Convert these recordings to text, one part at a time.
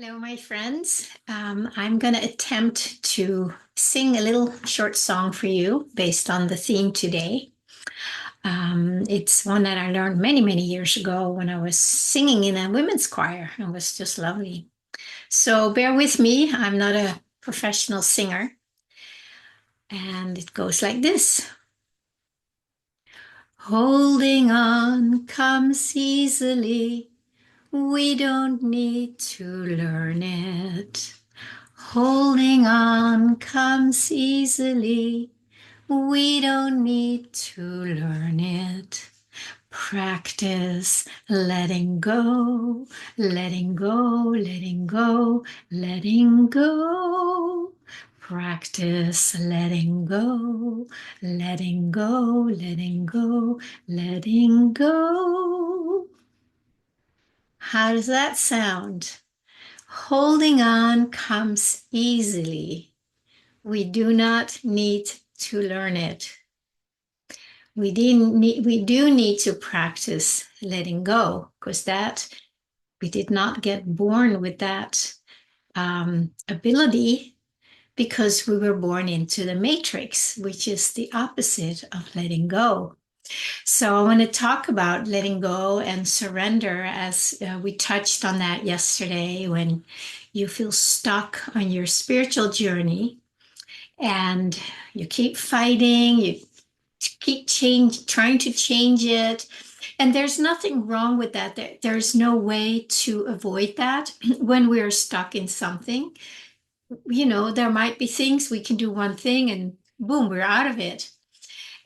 Hello, my friends. I'm going to attempt to sing a little short song for you based on the theme today. It's one that I learned many, many years ago when I was singing in a women's choir. It was just lovely. So bear with me. I'm not a professional singer. And it goes like this. Holding on comes easily. We don't need to learn it. Holding on comes easily. We don't need to learn it. Practice letting go, letting go, letting go, letting go. Practice letting go, letting go, letting go, letting go. How does that sound? Holding on comes easily. We do not need to learn it. We do need to practice letting go because we did not get born with that ability because we were born into the matrix, which is the opposite of letting go. So I want to talk about letting go and surrender as we touched on that yesterday when you feel stuck on your spiritual journey and you keep fighting, you keep trying to change it. And there's nothing wrong with that. There's no way to avoid that when we're stuck in something. There might be things we can do one thing and boom, we're out of it.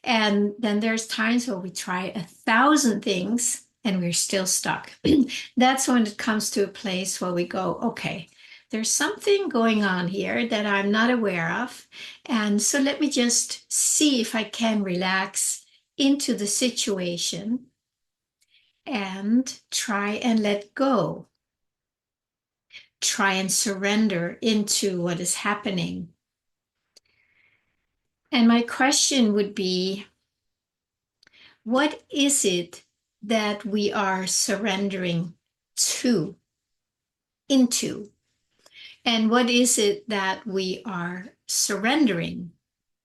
And then there's times where we try 1,000 things and we're still stuck. That's when it comes to a place where we go, okay, there's something going on here that I'm not aware of. And so let me just see if I can relax into the situation and try and let go. Try and surrender into what is happening. And my question would be, what is it that we are surrendering to, into? And what is it that we are surrendering,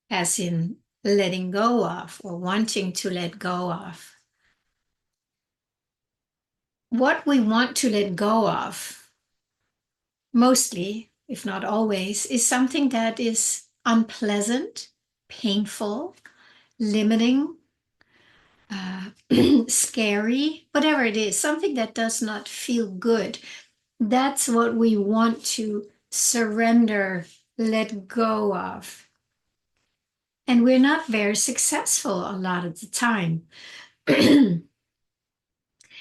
as in letting go of or wanting to let go of? What we want to let go of, mostly, if not always, is something that is unpleasant, painful, limiting, scary, whatever it is, something that does not feel good. That's what we want to surrender, let go of. And we're not very successful a lot of the time.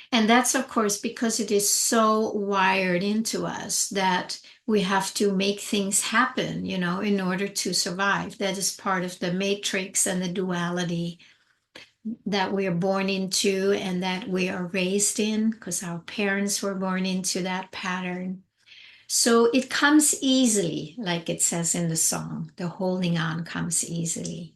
And that's, of course, because it is so wired into us that we have to make things happen, in order to survive. That is part of the matrix and the duality that we are born into and that we are raised in because our parents were born into that pattern. So it comes easily, like it says in the song, the holding on comes easily.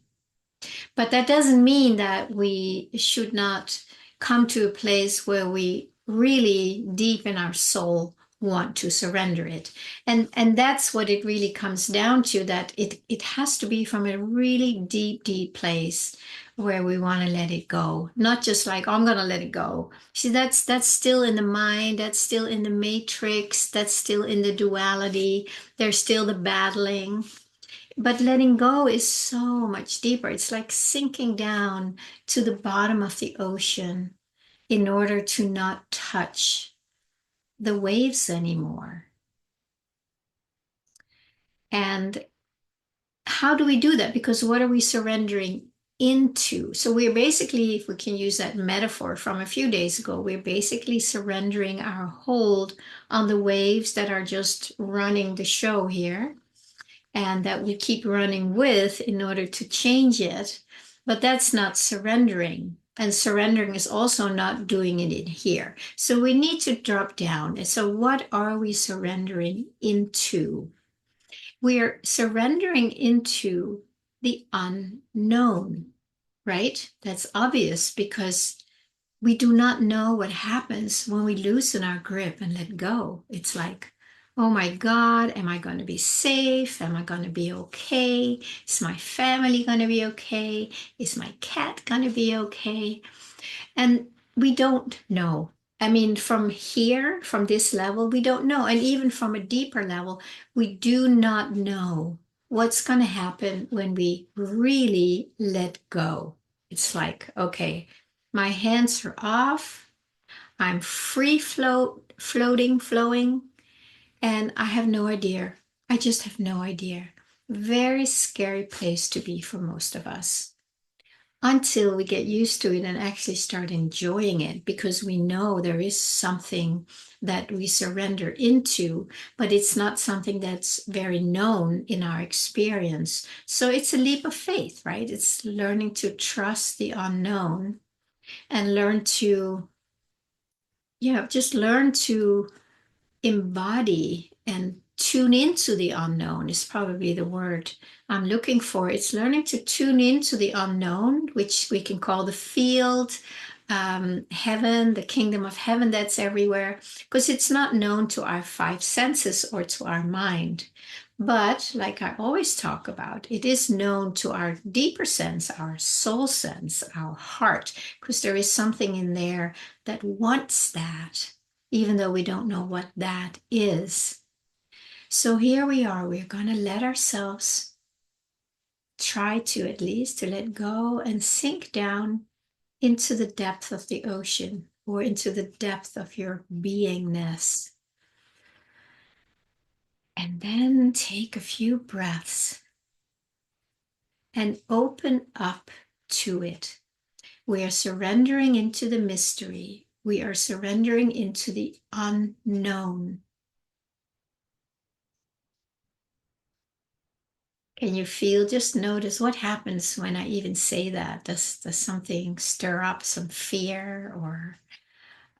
But that doesn't mean that we should not come to a place where we really deep in our soul want to surrender it. And that's what it really comes down to, that it has to be from a really deep, deep place where we want to let it go. Not just like, oh, I'm going to let it go. See, that's still in the mind, that's still in the matrix, that's still in the duality. There's still the battling. But letting go is so much deeper. It's like sinking down to the bottom of the ocean in order to not touch the waves anymore. And how do we do that? Because what are we surrendering into? So we're basically, if we can use that metaphor from a few days ago, we're basically surrendering our hold on the waves that are just running the show here and that we keep running with in order to change it. But that's not surrendering. And surrendering is also not doing it in here. So we need to drop down. And so what are we surrendering into? We are surrendering into the unknown, right? That's obvious because we do not know what happens when we loosen our grip and let go. It's like, Oh my God, am I going to be safe? Am I going to be okay? Is my family going to be okay? Is my cat going to be okay? And we don't know. I mean, from here, from this level, we don't know. And even from a deeper level, we do not know what's going to happen when we really let go. It's like, okay, my hands are off. I'm floating, flowing, and I have no idea. I just have no idea. Very scary place to be for most of us until we get used to it and actually start enjoying it because we know there is something that we surrender into, but it's not something that's very known in our experience. So it's a leap of faith, right? It's learning to trust the unknown and learn to, yeah, just learn to embody and tune into the unknown is probably the word I'm looking for. It's learning to tune into the unknown, which we can call the field, heaven, the kingdom of heaven that's everywhere, because it's not known to our five senses or to our mind. But like I always talk about, it is known to our deeper sense, our soul sense, our heart, because there is something in there that wants that even though we don't know what that is. So here we are. We're going to let ourselves try to at least to let go and sink down into the depth of the ocean or into the depth of your beingness. And then take a few breaths and open up to it. We are surrendering into the mystery. We are surrendering into the unknown. Can you feel, just notice what happens when I even say that? Does something stir up some fear or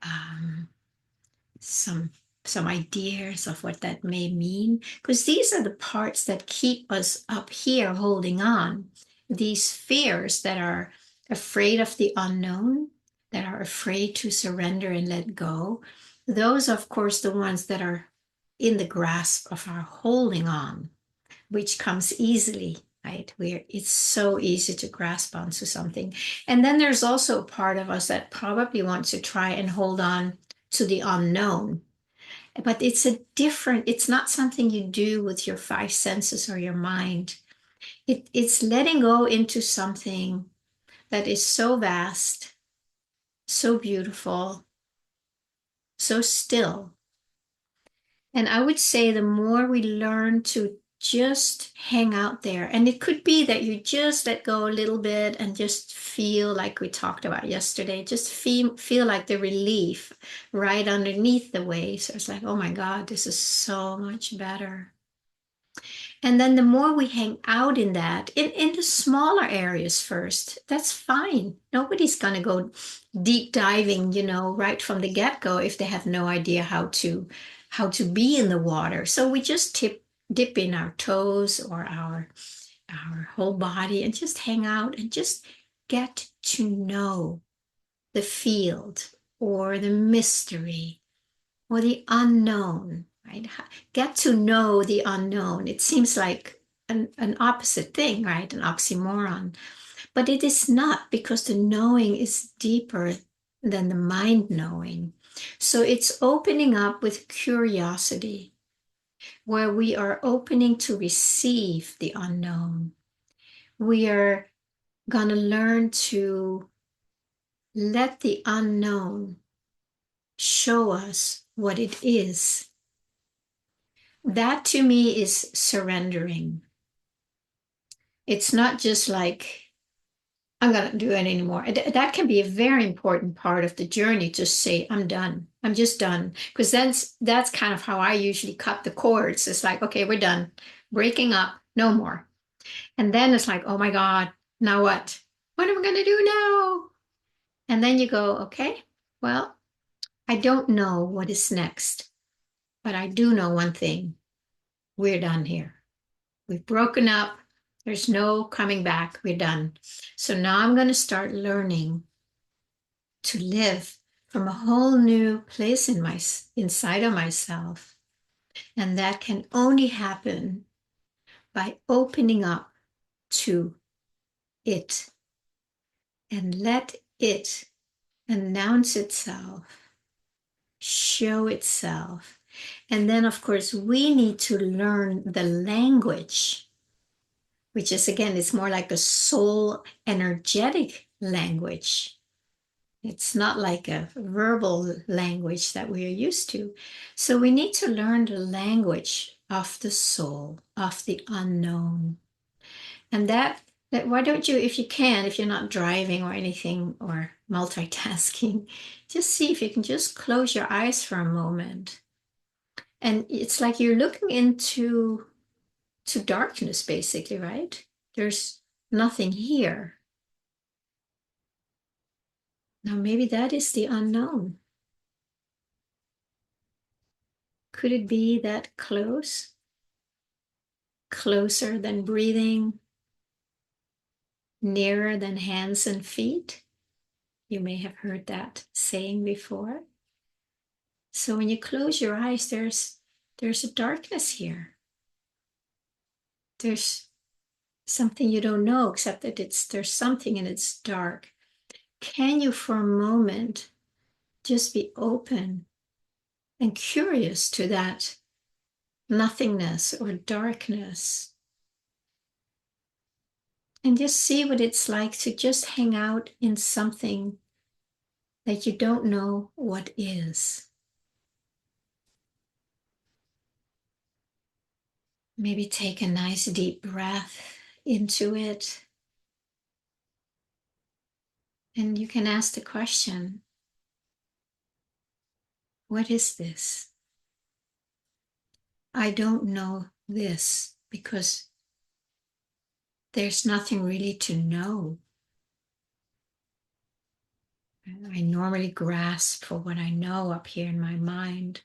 um, some some ideas of what that may mean? Because these are the parts that keep us up here holding on. These fears that are afraid of the unknown, that are afraid to surrender and let go. Those, of course, the ones that are in the grasp of our holding on, which comes easily, right? Where it's so easy to grasp onto something. And then there's also a part of us that probably wants to try and hold on to the unknown. But it's not something you do with your five senses or your mind. It's letting go into something that is so vast, so beautiful, so still. And I would say the more we learn to just hang out there, and it could be that you just let go a little bit and just feel like we talked about yesterday, just feel like the relief right underneath the waves. So it's like, oh my God, this is so much better. And then the more we hang out in that, in the smaller areas first, that's fine. Nobody's going to go deep diving, right from the get-go if they have no idea how to be in the water. So we just dip in our toes or our whole body and just hang out and just get to know the field or the mystery or the unknown, right? Get to know the unknown. It seems like an opposite thing, right? An oxymoron. But it is not, because the knowing is deeper than the mind knowing. So it's opening up with curiosity, where we are opening to receive the unknown. We are going to learn to let the unknown show us what it is. That to me is surrendering. It's not just like, I'm going to do it anymore. That can be a very important part of the journey to say, I'm done. I'm just done. Because that's kind of how I usually cut the cords. It's like, okay, we're done. Breaking up, no more. And then it's like, oh my God, now what? What am I going to do now? And then you go, okay, well, I don't know what is next, but I do know one thing. We're done here. We've broken up. There's no coming back. We're done. So now I'm going to start learning to live from a whole new place inside of myself. And that can only happen by opening up to it and let it announce itself, show itself. And then, of course, we need to learn the language, which is, again, it's more like a soul energetic language. It's not like a verbal language that we are used to. So we need to learn the language of the soul, of the unknown. And that why don't you, if you can, if you're not driving or anything or multitasking, just see if you can just close your eyes for a moment. And it's like you're looking into to darkness, basically, right? There's nothing here. Now, maybe that is the unknown. Could it be that close? Closer than breathing, nearer than hands and feet? You may have heard that saying before. So when you close your eyes, there's a darkness here. There's something you don't know, except that there's something and it's dark. Can you for a moment just be open and curious to that nothingness or darkness? And just see what it's like to just hang out in something that you don't know what is. Maybe take a nice deep breath into it. And you can ask the question, what is this? I don't know this because there's nothing really to know. I normally grasp for what I know up here in my mind.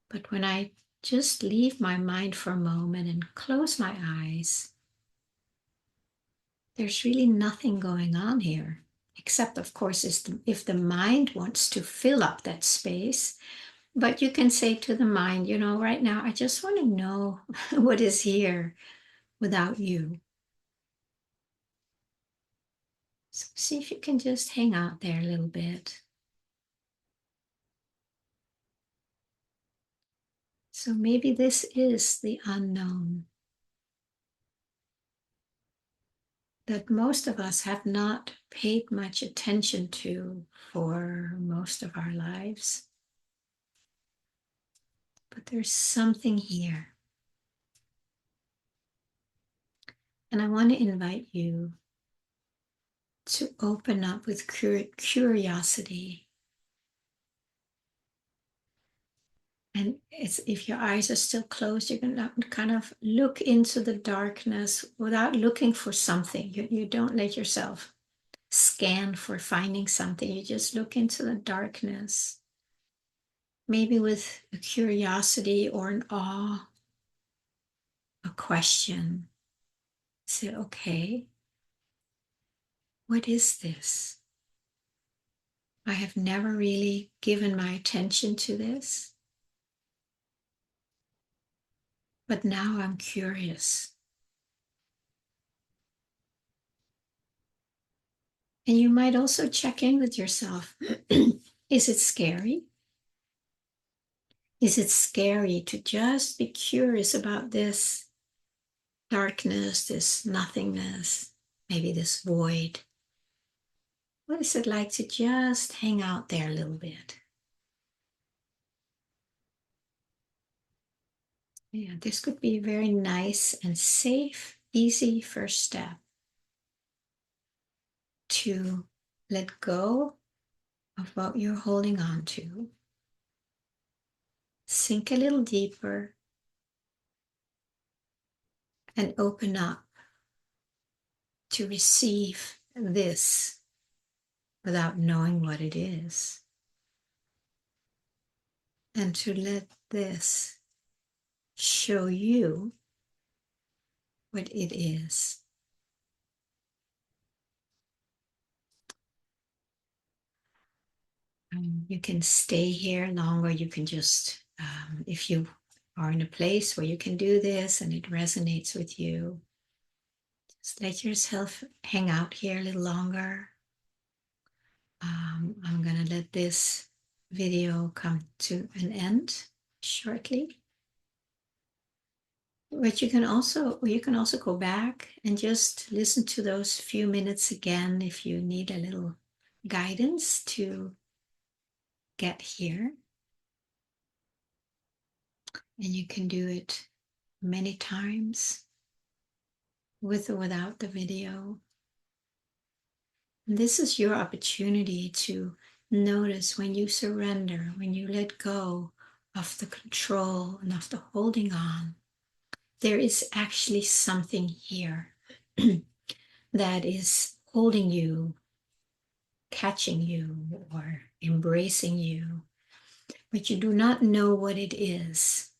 But when I just leave my mind for a moment and close my eyes, there's really nothing going on here. Except, of course, if the mind wants to fill up that space. But you can say to the mind, right now, I just want to know what is here without you. So see if you can just hang out there a little bit. So maybe this is the unknown that most of us have not paid much attention to for most of our lives. But there's something here. And I want to invite you to open up with curiosity. And if your eyes are still closed, you can kind of look into the darkness without looking for something. You don't let yourself scan for finding something. You just look into the darkness, maybe with a curiosity or an awe, a question. Say, okay, what is this? I have never really given my attention to this. But now I'm curious. And you might also check in with yourself. Is it scary? Is it scary to just be curious about this darkness, this nothingness, maybe this void? What is it like to just hang out there a little bit? Yeah, this could be a very nice and safe, easy first step to let go of what you're holding on to. Sink a little deeper and open up to receive this without knowing what it is. And to let this show you what it is. You can stay here longer. You can just, if you are in a place where you can do this and it resonates with you, just let yourself hang out here a little longer. I'm going to let this video come to an end shortly. But you can also go back and just listen to those few minutes again if you need a little guidance to get here. And you can do it many times with or without the video. And this is your opportunity to notice when you surrender, when you let go of the control and of the holding on, there is actually something here that is holding you, catching you, or embracing you, but you do not know what it is.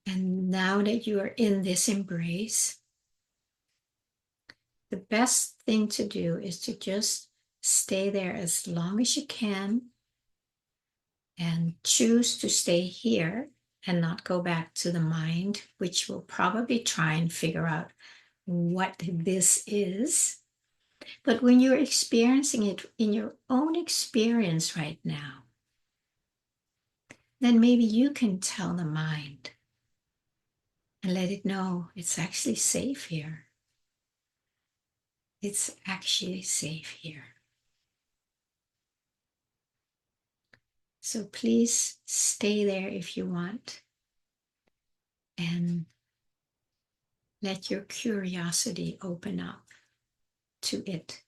And now that you are in this embrace, the best thing to do is to just stay there as long as you can and choose to stay here and not go back to the mind, which will probably try and figure out what this is. But when you're experiencing it in your own experience right now, then maybe you can tell the mind and let it know it's actually safe here. It's actually safe here. So please stay there if you want and let your curiosity open up to it.